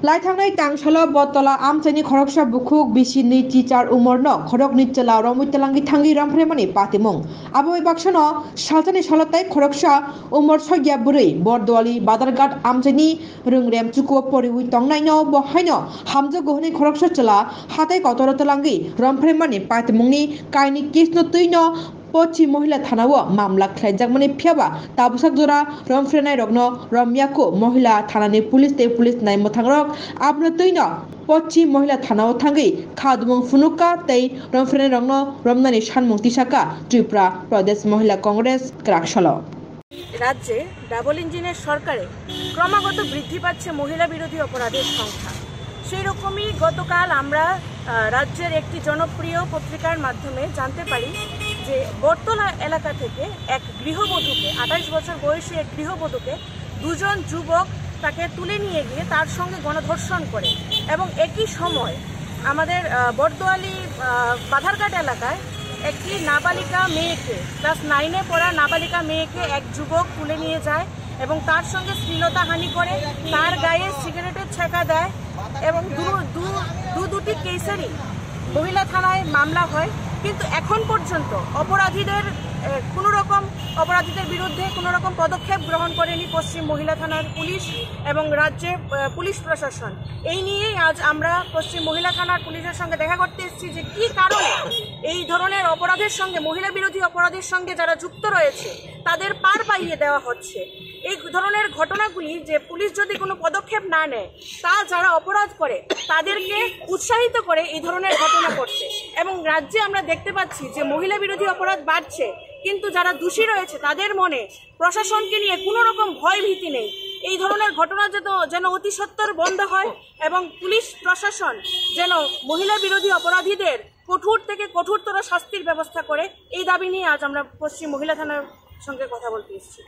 लाइथांनाय तांसालो बतला आमचाइनि खरकसा बुखुक बिसिनि टिचार उमरनो खरक निचला रमुइतलांगि थांगि रामफ्रेमानि पातिमुं आबोय बाक्सनो सालतानि सालताय खरकसा उमर सग्या बुरै बरदवाली बादारघाट आमचाइनि रोंरेम चुकु परिवि तंनायनो बहायनो हामजो गहनि खरकसा चला हाताय कतरतलांगि रामफ्रेमानि पातिमुंनि कायनि किसनो तैनो पची महिला थानाव मामला ख्लाइजाकमानि फियाबा ताबुसाक जरा रमफ्रेनाय रगनो रम्याको महिला थानानि पुलिस नायमथांरक आबनो तैनो पची महिला थानाव थांगि खादमुं फुनुका तै रमफ्रेनाय रगनो रमनानि सानमुं तिसाका त्रिपुरा प्रदेश महिला कांग्रेस क्राकशालो राज्ये डाबल इंजिনের সরকারে ক্রমাগত বৃদ্ধি পাচ্ছে মহিলা বিরোধী অপরাধের সংখ্যা। সেই রকমই গতকাল আমরা রাজ্যের একটি জনপ্রিয় পত্রিকার মাধ্যমে জানতে পারি যে বর্তলা এলাকা থেকে এক গৃহবধূকে 28 বছর বয়সী এক গৃহবধূকে দুজন যুবক তাকে তুলে নিয়ে গিয়ে তার সঙ্গে গণধর্ষণ করে এবং একই সময় আমাদের বরদোয়ালি বাধারঘাট এলাকায় একটি নাবালিকা মেয়েকে ক্লাস 9-এ পড়া নাবালিকা মেয়েকে এক যুবক তুলে নিয়ে যায় এবং তার সঙ্গে শ্লীলতাহানি করে তার গায়ে সিগারেটের ছেঁকা দেয় এবং দুটি কেসেরই মহিলা থানায় মামলা হয়। কিন্তু এখন পর্যন্ত অপরাধীদের বিরুদ্ধে কোনো রকম পদক্ষেপ গ্রহণ করেনি পশ্চিম মহিলা থানার পুলিশ এবং রাজ্যে পুলিশ প্রশাসন। এই নিয়েই আজ আমরা পশ্চিম মহিলা থানার পুলিশের সঙ্গে দেখা করতে এসেছি যে কি কারণে এই ধরনের অপরাধের সঙ্গে মহিলা বিরোধী অপরাধের সঙ্গে যারা যুক্ত রয়েছে তাদের পার পাইয়ে দেওয়া হচ্ছে। এই ধরনের ঘটনাগুলি যে পুলিশ যদি কোনো পদক্ষেপ না নেয় তা যারা অপরাধ করে তাদেরকে উৎসাহিত করে এই ধরনের ঘটনা করতে এবং রাজ্যে আমরা দেখতে পাচ্ছি যে মহিলা বিরোধী অপরাধ বাড়ছে কিন্তু যারা দোষী রয়েছে তাদের মনে প্রশাসনকে নিয়ে কোনো রকম ভয় ভীতি নেই। এই ধরনের ঘটনা যেন অতি সত্বর বন্ধ হয় এবং পুলিশ প্রশাসন যেন মহিলা বিরোধী অপরাধীদের কঠোর থেকে কঠোরতর শাস্তির ব্যবস্থা করে এই দাবি নিয়ে আজ আমরা পশ্চিম মহিলা থানার সঙ্গে কথা বলতে এসেছি।